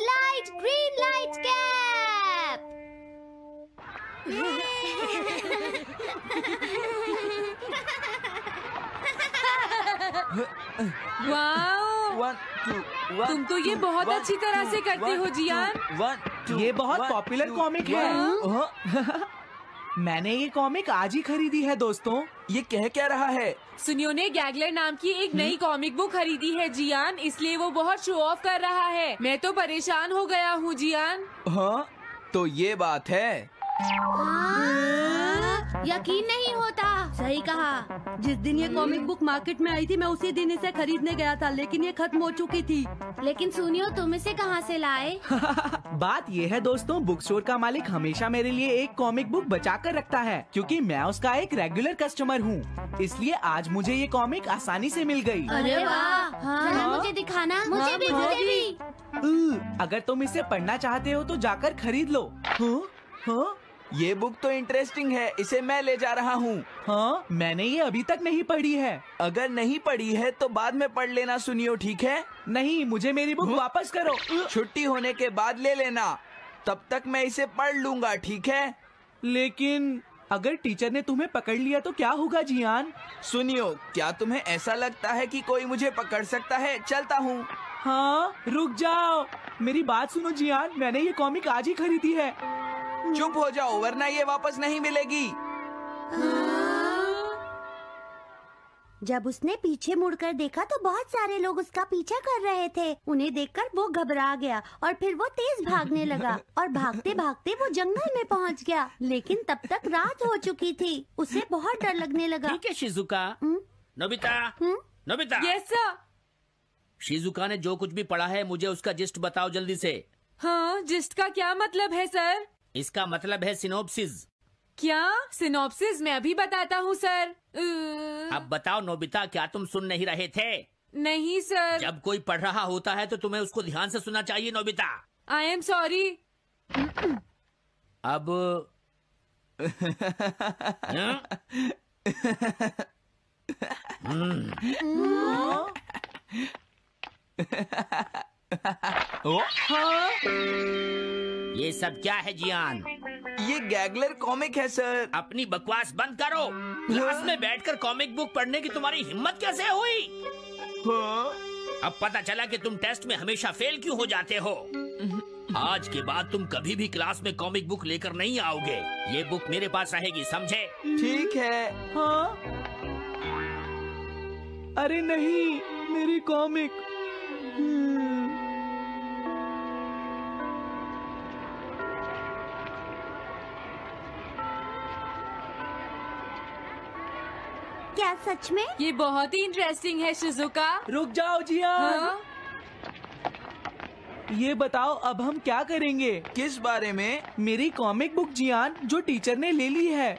Light green light cap. Wow, 1 2 1 तुम तो ये बहुत अच्छी तरह से करते हो जियान। 1 2 ये बहुत पॉपुलर कॉमिक है। मैंने ये कॉमिक आज ही खरीदी है दोस्तों। ये कह क्या रहा है? सुनियो ने गैगलर नाम की एक नई कॉमिक बुक खरीदी है जियान, इसलिए वो बहुत शो ऑफ कर रहा है। मैं तो परेशान हो गया हूँ जियान। हाँ, तो ये बात है। यकीन नहीं होता। सही कहा। जिस दिन ये कॉमिक बुक मार्केट में आई थी मैं उसी दिन इसे खरीदने गया था, लेकिन ये खत्म हो चुकी थी। लेकिन सुनियो, तुम इसे कहाँ से लाए? बात ये है दोस्तों, बुक स्टोर का मालिक हमेशा मेरे लिए एक कॉमिक बुक बचा कर रखता है, क्योंकि मैं उसका एक रेगुलर कस्टमर हूँ। इसलिए आज मुझे ये कॉमिक आसानी से मिल गई। अरे वाह, जरा मुझे दिखाना। मुझे भी। अगर तुम इसे पढ़ना चाहते हो तो जाकर खरीद लो। हाँ? ये बुक तो इंटरेस्टिंग है, इसे मैं ले जा रहा हूँ। हाँ, मैंने ये अभी तक नहीं पढ़ी है। अगर नहीं पढ़ी है तो बाद में पढ़ लेना सुनियो, ठीक है? नहीं, मुझे मेरी बुक वापस करो। छुट्टी होने के बाद ले लेना, तब तक मैं इसे पढ़ लूंगा, ठीक है? लेकिन अगर टीचर ने तुम्हें पकड़ लिया तो क्या होगा जियान? सुनियो, क्या तुम्हें ऐसा लगता है कि कोई मुझे पकड़ सकता है? चलता हूँ। हाँ, रुक जाओ, मेरी बात सुनो जियान, मैंने ये कॉमिक आज ही खरीदी है। चुप हो जाओ, वरना ये वापस नहीं मिलेगी। जब उसने पीछे मुड़कर देखा तो बहुत सारे लोग उसका पीछा कर रहे थे। उन्हें देखकर वो घबरा गया और फिर वो तेज भागने लगा और भागते भागते वो जंगल में पहुंच गया। लेकिन तब तक रात हो चुकी थी। उसे बहुत डर लगने लगा। ठीक है Shizuka. Nobita, Nobita. Yes sir. Shizuka ने जो कुछ भी पढ़ा है मुझे उसका जिस्ट बताओ जल्दी से। हाँ, जिस्ट का क्या मतलब है सर? इसका मतलब है सिनोप्सिस। क्या? सिनॉप्सिस मैं अभी बताता हूँ सर। अब बताओ नोबिता, क्या तुम सुन नहीं रहे थे? नहीं सर। जब कोई पढ़ रहा होता है तो तुम्हें उसको ध्यान से सुनना चाहिए नोबिता। I am sorry. अब ये सब क्या है जियान? ये गैगलर कॉमिक है सर। अपनी बकवास बंद करो। क्लास में बैठकर कॉमिक बुक पढ़ने की तुम्हारी हिम्मत कैसे हुई? अब पता चला कि तुम टेस्ट में हमेशा फेल क्यों हो जाते हो। आज के बाद तुम कभी भी क्लास में कॉमिक बुक लेकर नहीं आओगे। ये बुक मेरे पास रहेगी, समझे? ठीक है। हाँ? अरे नहीं, मेरी कॉमिक। क्या सच में? ये बहुत ही इंटरेस्टिंग है शिजुका। रुक जाओ जियान। हाँ? ये बताओ अब हम क्या करेंगे? किस बारे में? मेरी कॉमिक बुक जियान, जो टीचर ने ले ली है।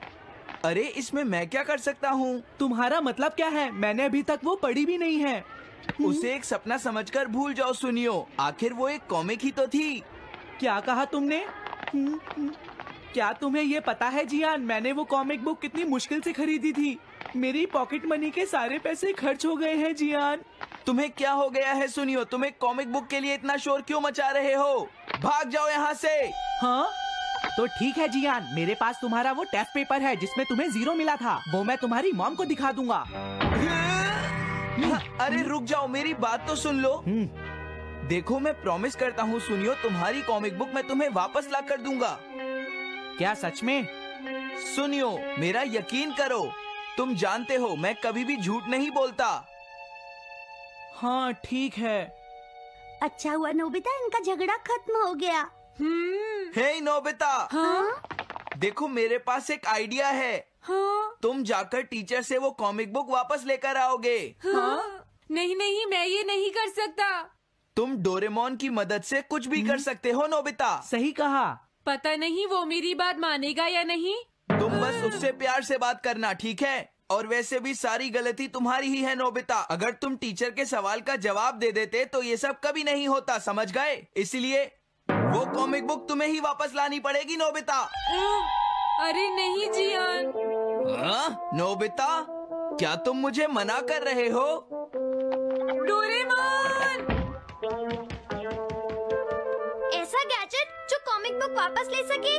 अरे इसमें मैं क्या कर सकता हूँ? तुम्हारा मतलब क्या है? मैंने अभी तक वो पढ़ी भी नहीं है। उसे एक सपना समझकर भूल जाओ सुनियो, आखिर वो एक कॉमिक ही तो थी। क्या कहा तुमने? क्या तुम्हें ये पता है जियान, मैंने वो कॉमिक बुक कितनी मुश्किल से खरीदी थी। मेरी पॉकेट मनी के सारे पैसे खर्च हो गए हैं जियान। तुम्हें क्या हो गया है सुनियो? तुम एक कॉमिक बुक के लिए इतना शोर क्यों मचा रहे हो? भाग जाओ यहाँ से। हाँ? तो ठीक है जियान, मेरे पास तुम्हारा वो टेस्ट पेपर है जिसमें तुम्हें 0 मिला था। वो मैं तुम्हारी मॉम को दिखा दूंगा। अरे रुक जाओ, मेरी बात तो सुन लो। देखो मैं प्रॉमिस करता हूँ सुनियो, तुम्हारी कॉमिक बुक मैं तुम्हें वापस ला कर दूंगा। क्या सच में? सुनियो, मेरा यकीन करो, तुम जानते हो मैं कभी भी झूठ नहीं बोलता। हाँ ठीक है। अच्छा हुआ नोबिता, इनका झगड़ा खत्म हो गया। हे नोबिता। हाँ? देखो मेरे पास एक आइडिया है। हाँ? तुम जाकर टीचर से वो कॉमिक बुक वापस लेकर आओगे। हाँ? नहीं नहीं, मैं ये नहीं कर सकता। तुम डोरेमोन की मदद से कुछ भी कर सकते हो नोबिता। सही कहा। पता नहीं वो मेरी बात मानेगा या नहीं। तुम बस उससे प्यार से बात करना, ठीक है? और वैसे भी सारी गलती तुम्हारी ही है नोबिता। अगर तुम टीचर के सवाल का जवाब दे देते तो ये सब कभी नहीं होता, समझ गए? इसलिए वो कॉमिक बुक तुम्हें ही वापस लानी पड़ेगी नोबिता। अरे नहीं जियान। नोबिता, क्या तुम मुझे मना कर रहे हो? डोरेमोन! कॉमिक बुक वापस ले सके?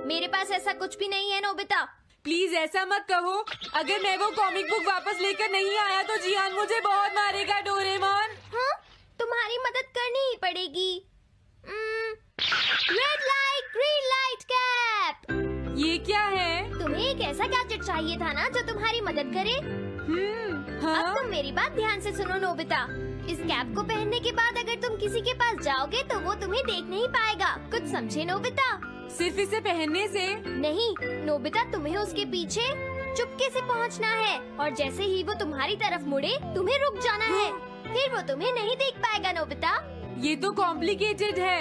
मेरे पास ऐसा कुछ भी नहीं है नोबिता। प्लीज ऐसा मत कहो। अगर मैं वो कॉमिक बुक वापस लेकर नहीं आया तो जियान मुझे बहुत मारेगा डोरेमोन। हाँ, तुम्हारी मदद करनी ही पड़ेगी। Red light green light cap. ये क्या है? तुम्हें एक ऐसा गैजेट चाहिए था ना जो तुम्हारी मदद करे। हाँ? अब तुम मेरी बात ध्यान से सुनो नोबिता। इस कैप को पहनने के बाद अगर तुम किसी के पास जाओगे तो वो तुम्हें देख नहीं पाएगा। कुछ समझे नोबिता? सिर्फ इसे पहनने से? नहीं नोबिता, तुम्हें उसके पीछे चुपके से पहुंचना है और जैसे ही वो तुम्हारी तरफ मुड़े तुम्हें रुक जाना है। फिर वो तुम्हें नहीं देख पाएगा नोबिता। ये तो कॉम्प्लिकेटेड है।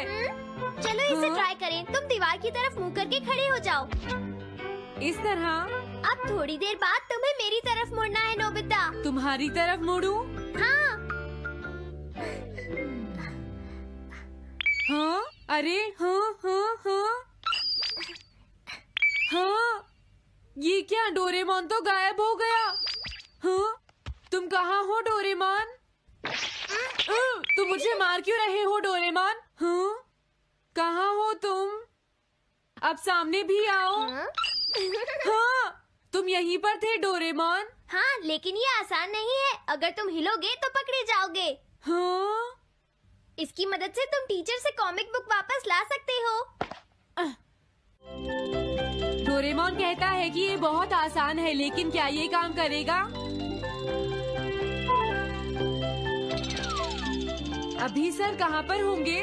चलो इसे ट्राई करें। तुम दीवार की तरफ मुंह करके खड़े हो जाओ। इस तरह? अब थोड़ी देर बाद तुम्हें मेरी तरफ मुड़ना है नोबिता। तुम्हारी तरफ मुड़ूं? हाँ। हाँ? अरे हाँ हाँ हाँ हाँ, ये क्या? डोरेमोन तो गायब हो गया। हाँ? तुम कहाँ हो डोरेमोन? तुम मुझे मार क्यों रहे हो डोरेमोन? हाँ? कहाँ हो तुम? अब सामने भी आओ। हाँ, तुम यहीं पर थे डोरेमोन। हाँ, लेकिन ये आसान नहीं है। अगर तुम हिलोगे तो पकड़े जाओगे। हाँ? इसकी मदद से तुम टीचर से कॉमिक बुक वापस ला सकते हो। डोरेमोन कहता है कि ये बहुत आसान है, लेकिन क्या ये काम करेगा? अभी सर कहाँ पर होंगे?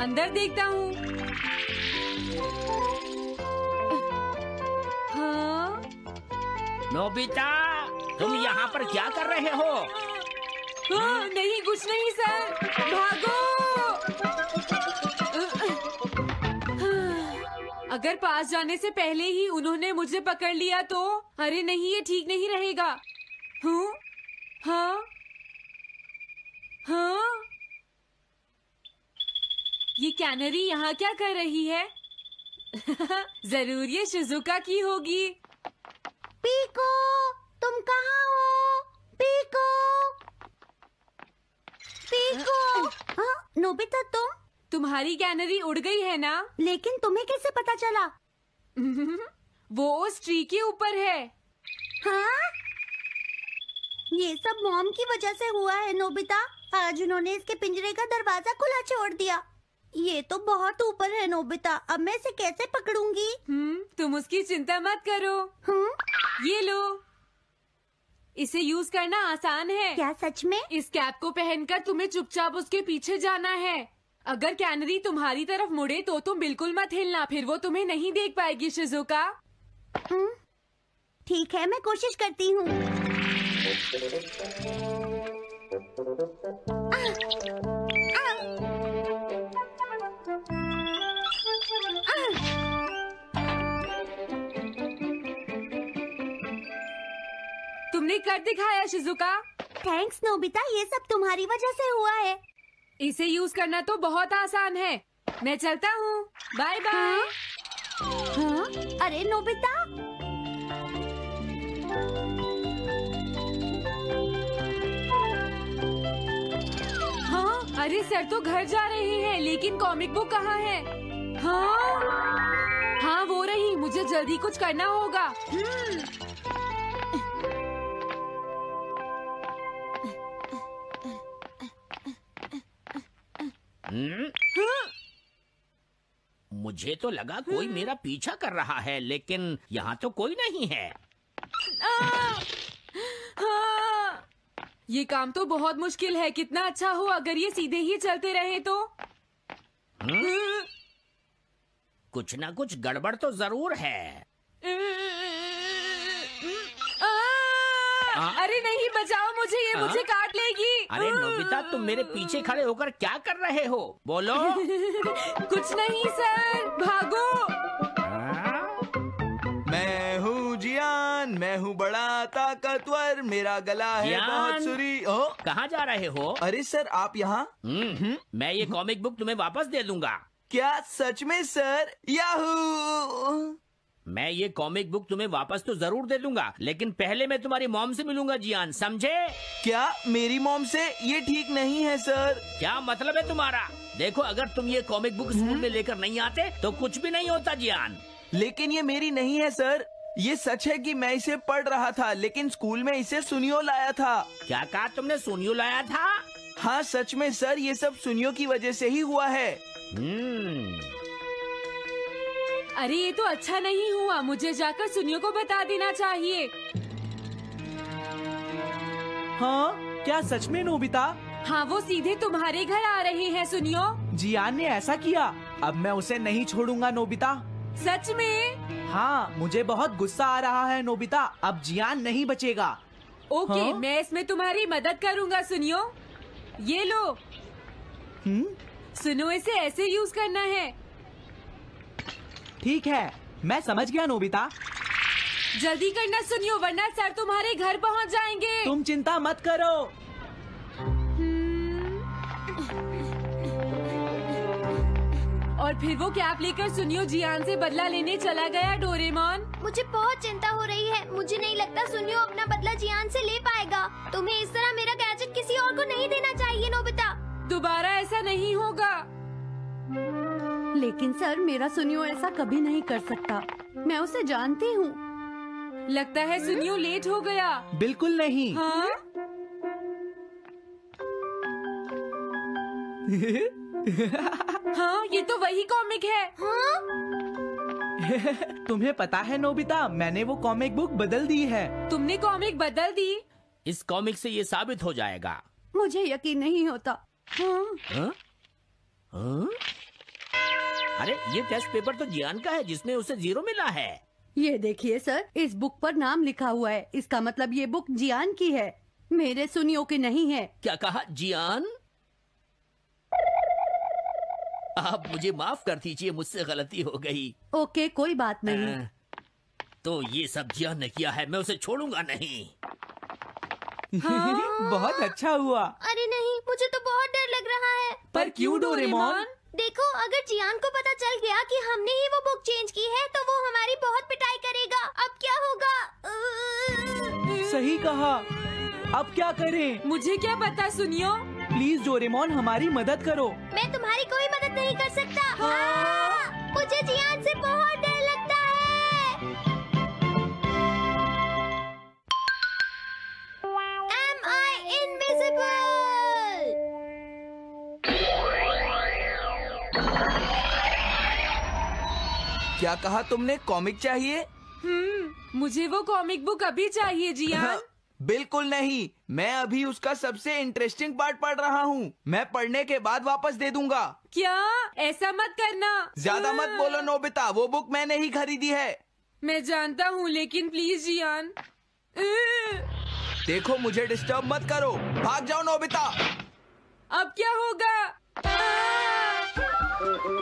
अंदर देखता हूँ। हाँ? नोबिता, तुम यहाँ पर क्या कर रहे हो? हाँ, नहीं कुछ नहीं सर। भागो! अगर पास जाने से पहले ही उन्होंने मुझे पकड़ लिया तो? अरे नहीं, ये ठीक नहीं रहेगा। हाँ? हाँ? हाँ? ये कैनरी यहाँ क्या कर रही है? जरूर ये शिजुका की होगी। पीको, तुम कहाँ हो? Piko, Piko. हाँ, नोबिता तुम्हारी कैनरी उड़ गई है ना? लेकिन तुम्हें कैसे पता चला? वो उस ट्री के ऊपर है। हाँ? ये सब मॉम की वजह से हुआ है नोबिता। आज उन्होंने इसके पिंजरे का दरवाजा खुला छोड़ दिया। ये तो बहुत ऊपर है नोबिता। अब मैं इसे कैसे पकड़ूंगी? तुम उसकी चिंता मत करो। ये लो, इसे यूज करना आसान है। क्या सच में? इस कैप को पहनकर तुम्हें चुपचाप उसके पीछे जाना है। अगर कैनरी तुम्हारी तरफ मुड़े तो तुम बिल्कुल मत हिलना, फिर वो तुम्हें नहीं देख पाएगी शिजुका। ठीक है, मैं कोशिश करती हूँ। तुमने कर दिखाया शिजुका। थैंक्स नोबिता, ये सब तुम्हारी वजह से हुआ है। इसे यूज करना तो बहुत आसान है। मैं चलता हूँ। Bye bye. हाँ? अरे नोबिता, हाँ? अरे सर तो घर जा रहे हैं, लेकिन कॉमिक बुक कहाँ है? हाँ? हाँ वो रही। मुझे जल्दी कुछ करना होगा। मुझे तो लगा कोई मेरा पीछा कर रहा है, लेकिन यहाँ तो कोई नहीं है। हाँ! ये काम तो बहुत मुश्किल है। कितना अच्छा हो अगर ये सीधे ही चलते रहे तो। कुछ ना कुछ गड़बड़ तो जरूर है। अरे नहीं, बचाओ मुझे, ये मुझे काट लेगी। अरे नोबिता, तुम मेरे पीछे खड़े होकर क्या कर रहे हो? बोलो। कुछ नहीं सर, भागो। मैं हूँ जियान, मैं हूँ बड़ा ताकतवर, मेरा गला है जियान? बहुत सुरी। कहाँ जा रहे हो? अरे सर, आप यहाँ? मैं ये कॉमिक बुक तुम्हें वापस दे दूंगा। क्या सच में सर? याहू! मैं ये कॉमिक बुक तुम्हें वापस तो जरूर दे दूंगा, लेकिन पहले मैं तुम्हारी मॉम से मिलूंगा जियान, समझे? क्या मेरी मॉम से? ये ठीक नहीं है सर। क्या मतलब है तुम्हारा? देखो, अगर तुम ये कॉमिक बुक स्कूल में लेकर नहीं आते तो कुछ भी नहीं होता जियान। लेकिन ये मेरी नहीं है सर। ये सच है कि मैं इसे पढ़ रहा था, लेकिन स्कूल में इसे सुनियो लाया था। क्या कहा तुमने? सुनियो लाया था? हाँ सच में सर, ये सब सुनियो की वजह से ही हुआ है। अरे ये तो अच्छा नहीं हुआ, मुझे जाकर सुनियो को बता देना चाहिए। हाँ, क्या सच में नोबिता? हाँ, वो सीधे तुम्हारे घर आ रहे हैं सुनियो। जियान ने ऐसा किया। अब मैं उसे नहीं छोड़ूंगा नोबिता। सच में? हाँ, मुझे बहुत गुस्सा आ रहा है नोबिता। अब जियान नहीं बचेगा। ओके, हाँ? मैं इसमें तुम्हारी मदद करूँगा सुनियो। ये लो। सुनो, इसे ऐसे यूज करना है। ठीक है, मैं समझ गया नोबिता। जल्दी करना सुनियो, वरना सर तुम्हारे घर पहुंच जाएंगे। तुम चिंता मत करो। और फिर वो कैप लेकर सुनियो जियान से बदला लेने चला गया। डोरेमोन, मुझे बहुत चिंता हो रही है। मुझे नहीं लगता सुनियो अपना बदला जियान से ले पाएगा। तुम्हें इस तरह मेरा गैजेट किसी और को नहीं देना चाहिए नोबिता। दोबारा ऐसा नहीं होगा। लेकिन सर, मेरा सुनियो ऐसा कभी नहीं कर सकता। मैं उसे जानती हूँ। लगता है सुनियो लेट हो गया। बिल्कुल नहीं। हाँ? हाँ, ये तो वही कॉमिक है। हाँ? तुम्हें पता है नोबिता, मैंने वो कॉमिक बुक बदल दी है। तुमने कॉमिक बदल दी? इस कॉमिक से ये साबित हो जाएगा। मुझे यकीन नहीं होता। हाँ? हाँ? हाँ? अरे, ये टेस्ट पेपर तो जियान का है, जिसमें उसे 0 मिला है। ये देखिए सर, इस बुक पर नाम लिखा हुआ है। इसका मतलब ये बुक जियान की है, मेरे सुनियो की नहीं है। क्या कहा? जियान? आप मुझे माफ कर दीजिए, मुझसे गलती हो गई। ओके, कोई बात नहीं। तो ये सब जियान ने किया है, मैं उसे छोड़ूंगा नहीं। बहुत अच्छा हुआ। अरे नहीं, मुझे तो बहुत डर लग रहा है। पर क्यों डोरेमोन? देखो, अगर जियान को पता चल गया कि हमने ही वो बुक चेंज की है तो वो हमारी बहुत पिटाई करेगा। अब क्या होगा? सही कहा। अब क्या करें? मुझे क्या पता सुनियो। प्लीज डोरेमोन, हमारी मदद करो। मैं तुम्हारी कोई मदद नहीं कर सकता। हाँ! मुझे जियान से बहुत डर लगता है। Am I invisible? क्या कहा तुमने? कॉमिक चाहिए? मुझे वो कॉमिक बुक अभी चाहिए जियान। बिल्कुल नहीं, मैं अभी उसका सबसे इंटरेस्टिंग पार्ट पढ़ रहा हूँ। मैं पढ़ने के बाद वापस दे दूंगा। क्या? ऐसा मत करना। ज्यादा मत बोलो नोबिता, वो बुक मैंने ही खरीदी है। मैं जानता हूँ, लेकिन प्लीज जियान। देखो, मुझे डिस्टर्ब मत करो। भाग जाओ नोबिता। अब क्या होगा?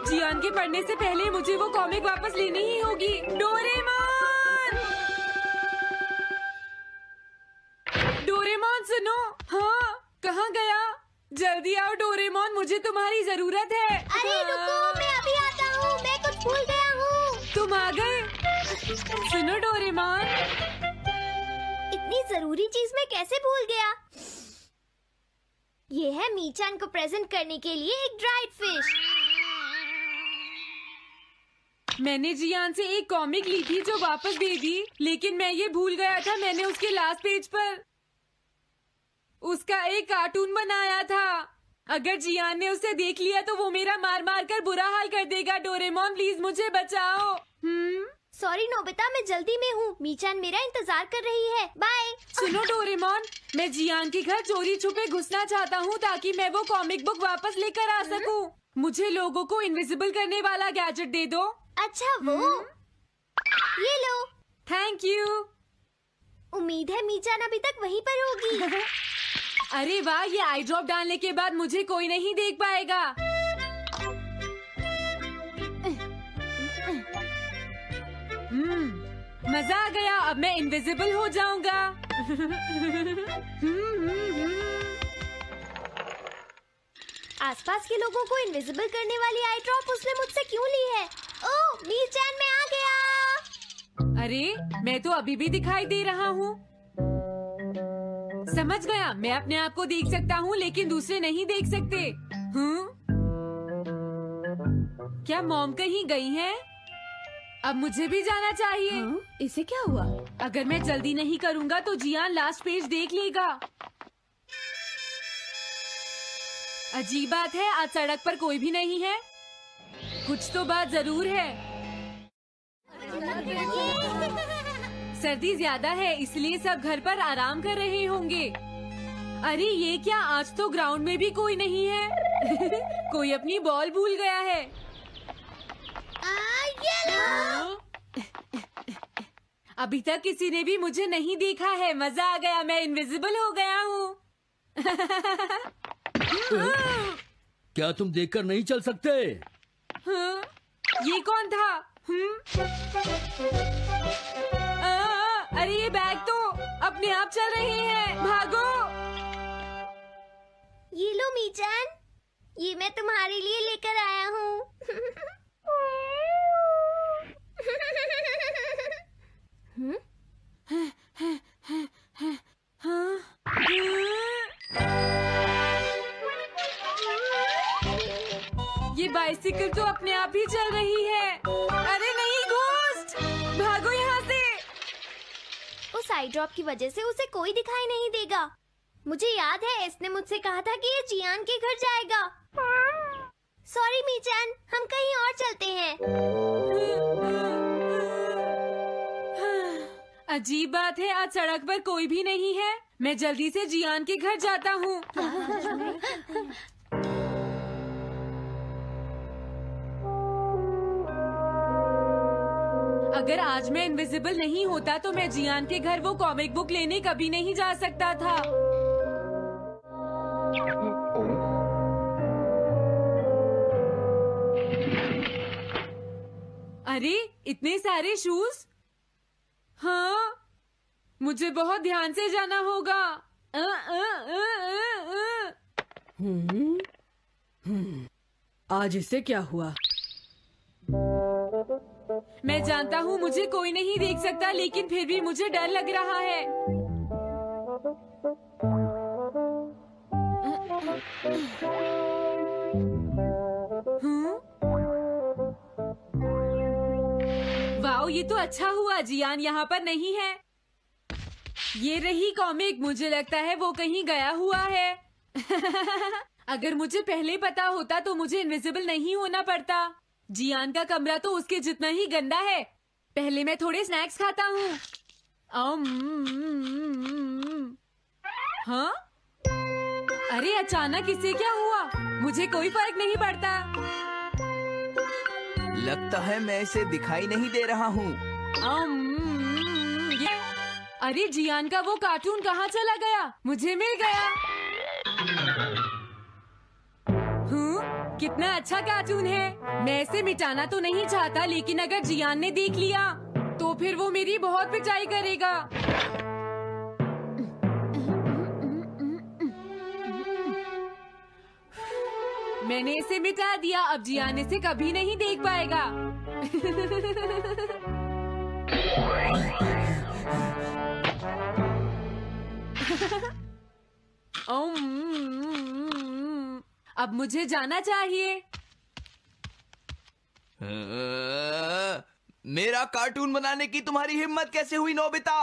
जियान के पढ़ने से पहले मुझे वो कॉमिक वापस लेनी ही होगी। डोरेमोन! डोरेमोन सुनो। हाँ, कहाँ गया? जल्दी आओ डोरेमोन, मुझे तुम्हारी जरूरत है। अरे रुको, मैं अभी आता हूँ। मैं कुछ भूल गया हूँ। तुम आ गए? सुनो डोरेमोन। इतनी जरूरी चीज मैं कैसे भूल गया? ये है मीचान को प्रेजेंट करने के लिए एक ड्राइड फिश। मैंने जियान से एक कॉमिक ली थी जो वापस दे दी, लेकिन मैं ये भूल गया था मैंने उसके लास्ट पेज पर उसका एक कार्टून बनाया था। अगर जियान ने उसे देख लिया तो वो मेरा मार मार कर बुरा हाल कर देगा। डोरेमोन प्लीज मुझे बचाओ। सॉरी नोबिता, मैं जल्दी में हूँ। मीचान मेरा इंतजार कर रही है। बाय। सुनो डोरेमोन, मैं जियान के घर चोरी छुपे घुसना चाहता हूँ ताकि मैं वो कॉमिक बुक वापस लेकर आ सकूँ। मुझे लोगों को इनविजिबल करने वाला गैजेट दे दो। अच्छा वो ये लो। Thank you. उम्मीद है मीचान अभी तक वहीं पर होगी। अरे वाह, ये आई ड्रॉप डालने के बाद मुझे कोई नहीं देख पाएगा। मजा आ गया, अब मैं इनविजिबल हो जाऊंगा। आसपास के लोगों को इनविजिबल करने वाली आई ड्रॉप उसने मुझसे क्यों ली है? ओह, मीचान मैं आ गया। अरे मैं तो अभी भी दिखाई दे रहा हूँ। समझ गया, मैं अपने आप को देख सकता हूँ लेकिन दूसरे नहीं देख सकते। क्या मॉम कहीं गई हैं? अब मुझे भी जाना चाहिए। इसे क्या हुआ? अगर मैं जल्दी नहीं करूँगा तो जियान लास्ट पेज देख लेगा। अजीब बात है, आज सड़क पर कोई भी नहीं है। कुछ तो बात जरूर है। सर्दी ज्यादा है इसलिए सब घर पर आराम कर रहे होंगे। अरे ये क्या, आज तो ग्राउंड में भी कोई नहीं है। कोई अपनी बॉल भूल गया है। अभी तक किसी ने भी मुझे नहीं देखा है। मजा आ गया, मैं इनविजिबल हो गया हूँ। क्या तुम देखकर नहीं चल सकते? ये कौन था? अरे ये बैग तो अपने आप चल रहे हैं। भागो। ये लो मीचान, ये मैं तुम्हारे लिए लेकर आया हूँ। ये बाइसिकल तो अपने आप ही चल रही है। अरे नहीं, घोस्ट! भागो यहाँ से। उस आई ड्रॉप की वजह से उसे कोई दिखाई नहीं देगा। मुझे याद है इसने मुझसे कहा था कि ये जियान के घर जाएगा। सॉरी मीचान, हम कहीं और चलते हैं। अजीब बात है, आज सड़क पर कोई भी नहीं है। मैं जल्दी से जियान के घर जाता हूँ। अगर आज मैं इनविजिबल नहीं होता तो मैं जियान के घर वो कॉमिक बुक लेने कभी नहीं जा सकता था। अरे इतने सारे शूज। हाँ, मुझे बहुत ध्यान से जाना होगा। आज इसे क्या हुआ? मैं जानता हूँ मुझे कोई नहीं देख सकता, लेकिन फिर भी मुझे डर लग रहा है। वाओ, ये तो अच्छा हुआ जियान यहाँ पर नहीं है। ये रही कॉमिक, मुझे लगता है वो कहीं गया हुआ है। अगर मुझे पहले पता होता तो मुझे इनविजिबल नहीं होना पड़ता। जियान का कमरा तो उसके जितना ही गंदा है। पहले मैं थोड़े स्नैक्स खाता हूँ। हाँ? अरे अचानक इसे क्या हुआ? मुझे कोई फर्क नहीं पड़ता। लगता है मैं इसे दिखाई नहीं दे रहा हूँ। अरे जियान का वो कार्टून कहाँ चला गया? मुझे मिल गया। कितना अच्छा कार्टून है। मैं इसे मिटाना तो नहीं चाहता, लेकिन अगर जियान ने देख लिया तो फिर वो मेरी बहुत पिटाई करेगा। मैंने इसे मिटा दिया, अब जियान इसे कभी नहीं देख पाएगा। अब मुझे जाना चाहिए। मेरा कार्टून बनाने की तुम्हारी हिम्मत कैसे हुई नोबिता?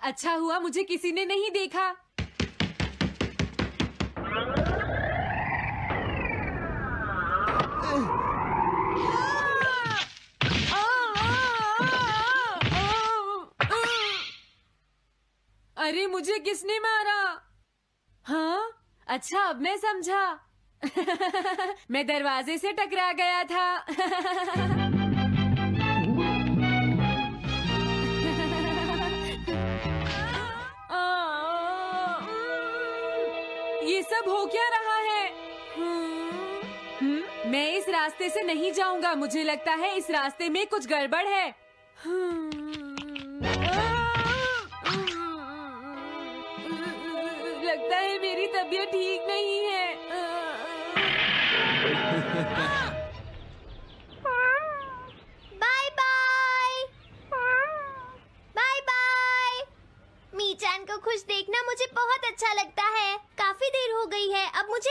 अच्छा हुआ मुझे किसी ने नहीं देखा। अरे मुझे किसने मारा? हाँ, अच्छा अब मैं समझा। मैं दरवाजे से टकरा गया था। ये सब हो क्या रहा है? मैं इस रास्ते से नहीं जाऊंगा। मुझे लगता है इस रास्ते में कुछ गड़बड़ है। लगता है मेरी तबीयत ठीक नहीं है। Bye bye.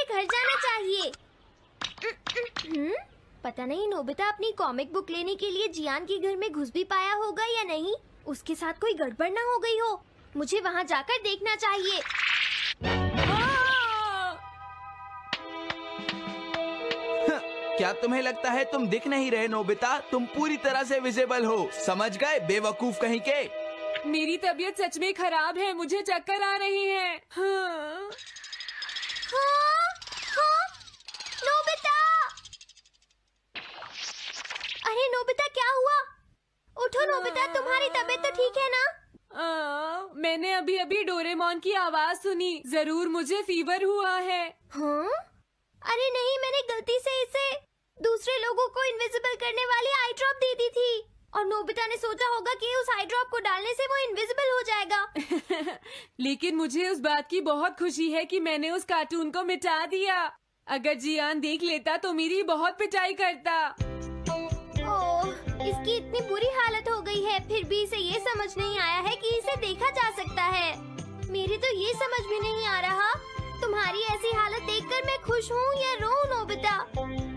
घर जाना चाहिए। पता नहीं नोबिता अपनी कॉमिक बुक लेने के लिए जियान के घर में घुस भी पाया होगा या नहीं। उसके साथ कोई गड़बड़ ना हो गई हो। मुझे वहाँ जाकर देखना चाहिए। क्या तुम्हें लगता है तुम दिख नहीं रहे नोबिता? तुम पूरी तरह से विजिबल हो, समझ गए बेवकूफ कहीं के। मेरी तबीयत सच में खराब है, मुझे चक्कर आ रही है। हाँ। नोबिता! अरे नोबिता क्या हुआ? उठो नोबिता, तुम्हारी तबीयत तो ठीक है ना? मैंने अभी अभी डोरेमोन की आवाज सुनी, जरूर मुझे फीवर हुआ है। हाँ? अरे नहीं, मैंने गलती से इसे दूसरे लोगों को इनविजिबल करने वाली आई ड्रॉप दे दी थी और नोबिता ने सोचा होगा कि उस आई ड्रॉप को डालने से वो इनविजिबल हो जाएगा। लेकिन मुझे उस बात की बहुत खुशी है कि मैंने उस कार्टून को मिटा दिया। अगर जियान देख लेता तो मेरी बहुत पिटाई करता। ओह, इसकी इतनी बुरी हालत हो गई है, फिर भी इसे ये समझ नहीं आया है कि इसे देखा जा सकता है। मेरे तो ये समझ भी नहीं आ रहा, तुम्हारी ऐसी हालत देखकर मैं खुश हूँ या रोऊं नोबिता?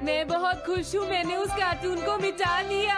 मैं बहुत खुश हूँ, मैंने उस कार्टून को मिटा दिया।